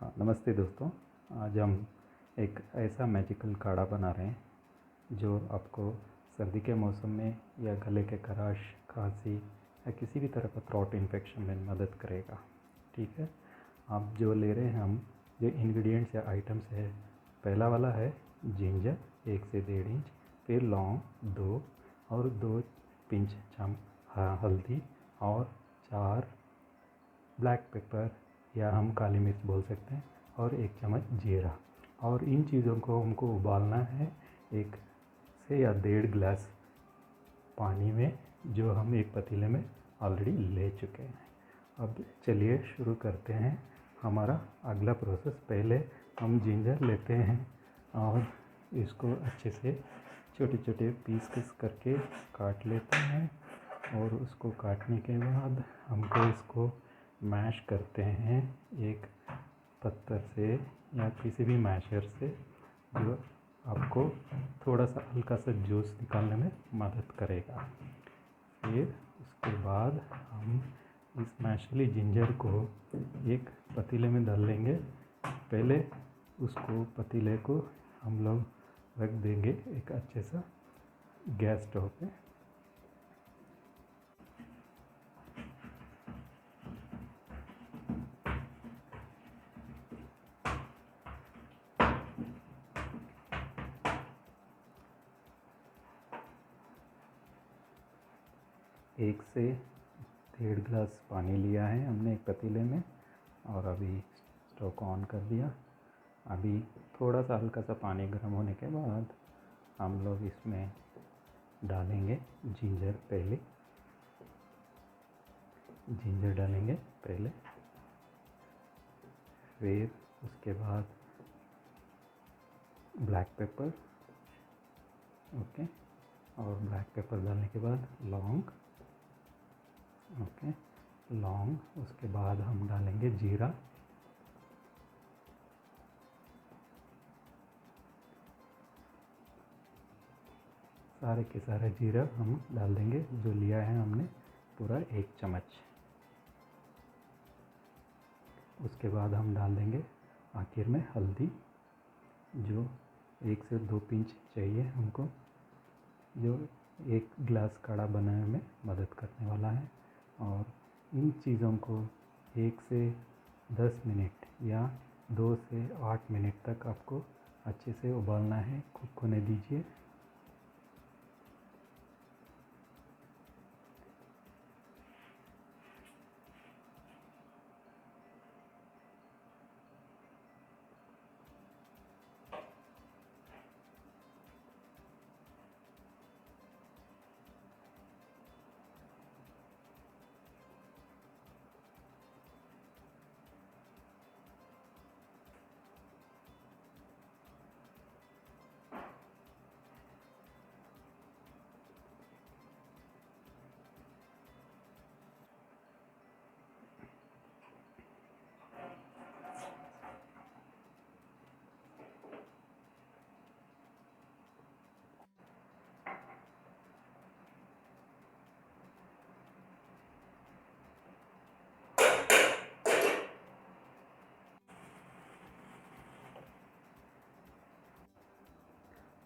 हाँ, नमस्ते दोस्तों। आज हम एक ऐसा मैजिकल काढ़ा बना रहे हैं जो आपको सर्दी के मौसम में या गले के खराश, खांसी या किसी भी तरह का थ्रोट इन्फेक्शन में मदद करेगा। ठीक है, आप जो ले रहे हैं, हम जो इंग्रेडिएंट्स या आइटम्स है, पहला वाला है जिंजर 1 से 1.5 इंच, फिर लौंग 2 और 2 पिंच हल्दी और 4 ब्लैक पेपर या हम काली मिर्च बोल सकते हैं और 1 चम्मच जीरा। और इन चीज़ों को हमको उबालना है 1 से या 1.5 गिलास पानी में, जो हम एक पतीले में ऑलरेडी ले चुके हैं। अब चलिए शुरू करते हैं हमारा अगला प्रोसेस। पहले हम जिंजर लेते हैं और इसको अच्छे से छोटे छोटे पीस करके काट लेते हैं और उसको काटने के बाद हमको इसको मैश करते हैं एक पत्थर से या किसी भी मैशर से, जो आपको थोड़ा सा हल्का सा जूस निकालने में मदद करेगा। फिर उसके बाद हम इस मैश वाली जिंजर को एक पतीले में डाल लेंगे। पहले उसको पतीले को हम लोग रख देंगे एक अच्छे सा गैस स्टोव पे। एक से 1.5 गिलास पानी लिया है हमने एक पतीले में और अभी स्टोव को ऑन कर दिया। अभी थोड़ा सा हल्का सा पानी गर्म होने के बाद हम लोग इसमें डालेंगे जिंजर। पहले जिंजर डालेंगे पहले, फिर उसके बाद ब्लैक पेपर। ओके, और ब्लैक पेपर डालने के बाद लौंग। ओके, लौंग। उसके बाद हम डालेंगे जीरा। सारे के सारे जीरा हम डाल देंगे, जो लिया है हमने पूरा 1 चम्मच। उसके बाद हम डाल देंगे आखिर में हल्दी, जो 1 से 2 पिंच चाहिए हमको, जो 1 गिलास काढ़ा बनाने में मदद करने वाला है। और इन चीज़ों को 1 से 10 मिनट या 2 से 8 मिनट तक आपको अच्छे से उबालना है। कुक होने दीजिए।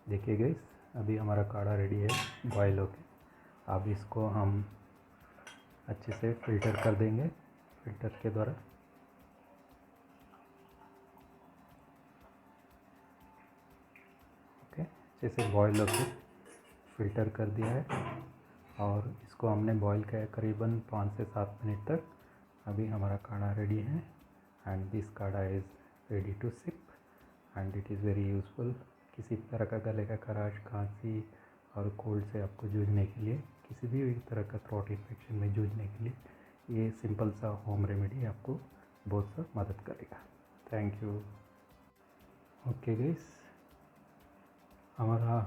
देखिए गाइस, अभी हमारा काढ़ा रेडी है बॉयल होके। अब इसको हम अच्छे से फ़िल्टर कर देंगे फ़िल्टर के द्वारा। ओके, अच्छे से बॉयल होके फ़िल्टर कर दिया है और इसको हमने बॉयल किया करीबन 5 से 7 मिनट तक। अभी हमारा काढ़ा रेडी है and this kadha is ready to sip and it is very useful किसी भी तरह का गले का खराश, खांसी और कोल्ड से आपको जूझने के लिए, किसी भी तरह का थ्रोट इन्फेक्शन में जूझने के लिए ये सिंपल सा होम रेमेडी आपको बहुत सा मदद करेगा। Thank you. ओके गाइस, हमारा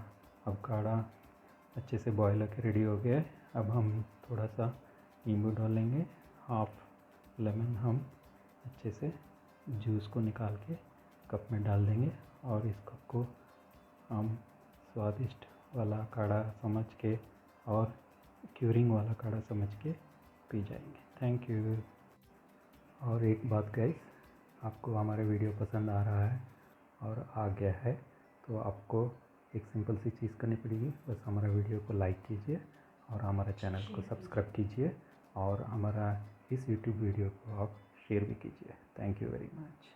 अब काढ़ा अच्छे से बॉयल होकर रेडी हो गया है। अब हम थोड़ा सा नींबू डालेंगे, हाफ लेमन हम अच्छे से जूस को निकाल के कप में डाल देंगे और इस कप को हम स्वादिष्ट वाला काढ़ा समझ के और क्यूरिंग वाला काढ़ा समझ के पी जाएंगे। Thank you. और एक बात गाइस, आपको हमारा वीडियो पसंद आ रहा है और आ गया है तो आपको एक सिंपल सी चीज़ करनी पड़ेगी, बस हमारा वीडियो को लाइक कीजिए और हमारा चैनल को सब्सक्राइब कीजिए और हमारा इस यूट्यूब वीडियो को आप शेयर भी कीजिए। Thank you very much.